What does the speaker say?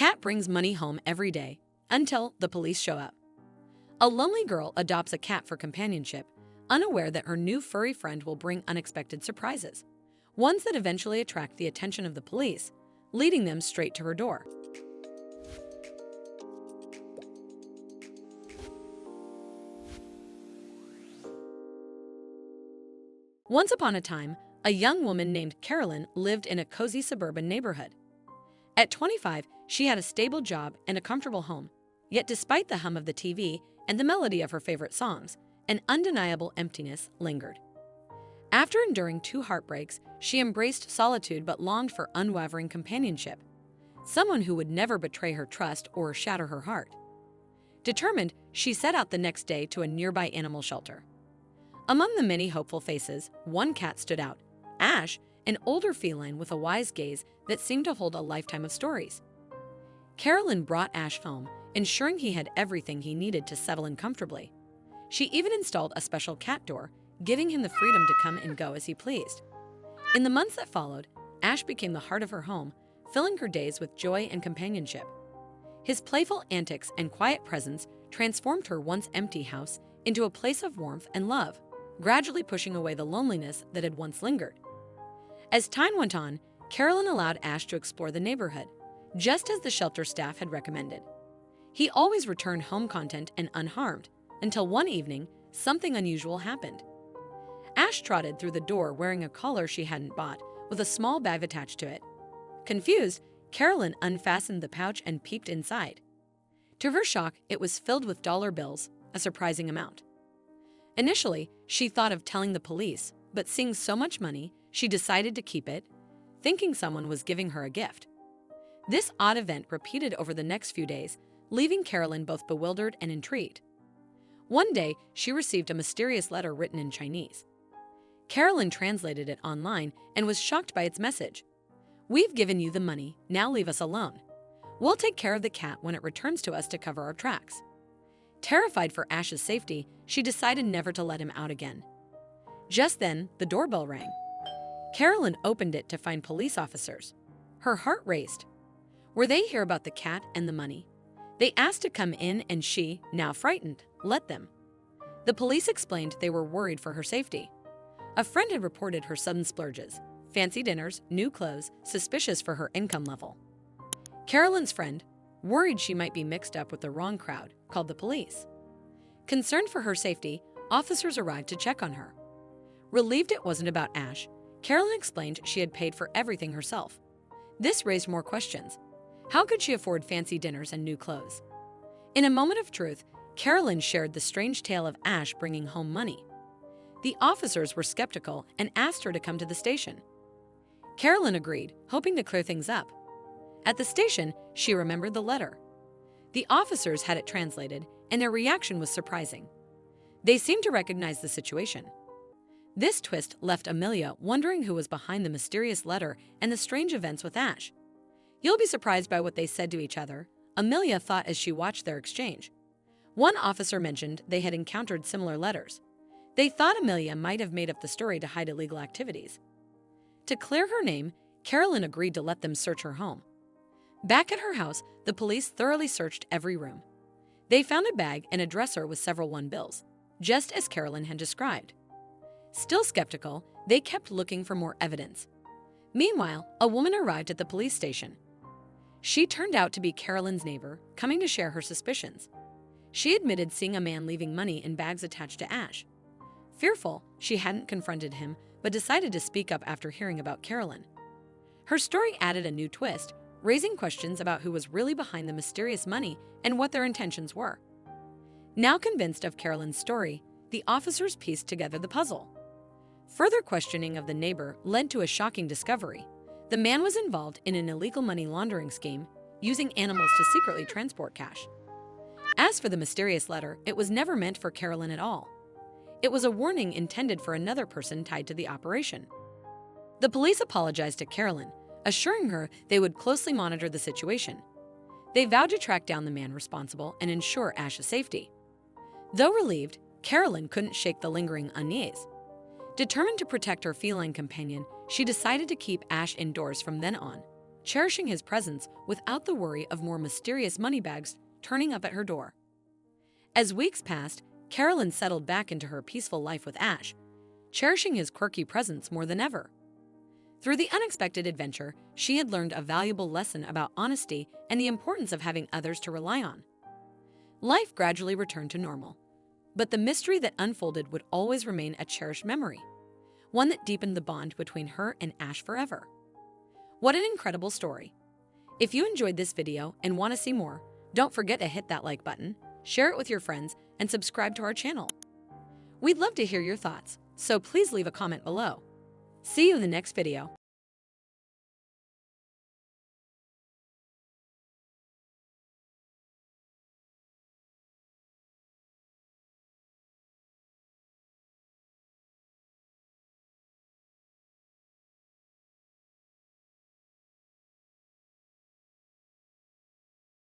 cat brings money home every day until the police show up. A lonely girl adopts a cat for companionship, unaware that her new furry friend will bring unexpected surprises, ones that eventually attract the attention of the police, leading them straight to her door. Once upon a time, a young woman named Carolyn lived in a cozy suburban neighborhood. At 25, she had a stable job and a comfortable home. Yet despite the hum of the TV and the melody of her favorite songs, an undeniable emptiness lingered. After enduring 2 heartbreaks, she embraced solitude but longed for unwavering companionship, someone who would never betray her trust or shatter her heart. Determined, she set out the next day to a nearby animal shelter. Among the many hopeful faces, one cat stood out, Ash, an older feline with a wise gaze that seemed to hold a lifetime of stories. Carolyn brought Ash home, ensuring he had everything he needed to settle in comfortably. She even installed a special cat door, giving him the freedom to come and go as he pleased. In the months that followed, Ash became the heart of her home, filling her days with joy and companionship. His playful antics and quiet presence transformed her once empty house into a place of warmth and love, gradually pushing away the loneliness that had once lingered. As time went on, Carolyn allowed Ash to explore the neighborhood, just as the shelter staff had recommended. He always returned home content and unharmed, until one evening, something unusual happened. Ash trotted through the door wearing a collar she hadn't bought, with a small bag attached to it. Confused, Carolyn unfastened the pouch and peeped inside. To her shock, it was filled with dollar bills, a surprising amount. Initially, she thought of telling the police, but seeing so much money, she decided to keep it, thinking someone was giving her a gift. This odd event repeated over the next few days, leaving Carolyn both bewildered and intrigued. One day, she received a mysterious letter written in Chinese. Carolyn translated it online and was shocked by its message. "We've given you the money, now leave us alone. We'll take care of the cat when it returns to us to cover our tracks." Terrified for Ash's safety, she decided never to let him out again. Just then, the doorbell rang. Carolyn opened it to find police officers. Her heart raced. Were they here about the cat and the money? They asked to come in and she, now frightened, let them. The police explained they were worried for her safety. A friend had reported her sudden splurges, fancy dinners, new clothes, suspicious for her income level. Carolyn's friend, worried she might be mixed up with the wrong crowd, called the police. Concerned for her safety, officers arrived to check on her. Relieved it wasn't about Ash, Carolyn explained she had paid for everything herself. This raised more questions. How could she afford fancy dinners and new clothes? In a moment of truth, Carolyn shared the strange tale of Ash bringing home money. The officers were skeptical and asked her to come to the station. Carolyn agreed, hoping to clear things up. At the station, she remembered the letter. The officers had it translated, and their reaction was surprising. They seemed to recognize the situation. This twist left Amelia wondering who was behind the mysterious letter and the strange events with Ash. "You'll be surprised by what they said to each other," Amelia thought as she watched their exchange. One officer mentioned they had encountered similar letters. They thought Amelia might have made up the story to hide illegal activities. To clear her name, Carolyn agreed to let them search her home. Back at her house, the police thoroughly searched every room. They found a bag and a dresser with several bills, just as Carolyn had described. Still skeptical, they kept looking for more evidence. Meanwhile, a woman arrived at the police station. She turned out to be Carolyn's neighbor, coming to share her suspicions. She admitted seeing a man leaving money in bags attached to Ash. Fearful, she hadn't confronted him, but decided to speak up after hearing about Carolyn. Her story added a new twist, raising questions about who was really behind the mysterious money and what their intentions were. Now convinced of Carolyn's story, the officers pieced together the puzzle. Further questioning of the neighbor led to a shocking discovery. The man was involved in an illegal money laundering scheme, using animals to secretly transport cash. As for the mysterious letter, it was never meant for Carolyn at all. It was a warning intended for another person tied to the operation. The police apologized to Carolyn, assuring her they would closely monitor the situation. They vowed to track down the man responsible and ensure Ash's safety. Though relieved, Carolyn couldn't shake the lingering unease. Determined to protect her feline companion, she decided to keep Ash indoors from then on, cherishing his presence without the worry of more mysterious money bags turning up at her door. As weeks passed, Carolyn settled back into her peaceful life with Ash, cherishing his quirky presence more than ever. Through the unexpected adventure, she had learned a valuable lesson about honesty and the importance of having others to rely on. Life gradually returned to normal, but the mystery that unfolded would always remain a cherished memory, one that deepened the bond between her and Ash forever. What an incredible story! If you enjoyed this video and want to see more, don't forget to hit that like button, share it with your friends, and subscribe to our channel. We'd love to hear your thoughts, so please leave a comment below. See you in the next video.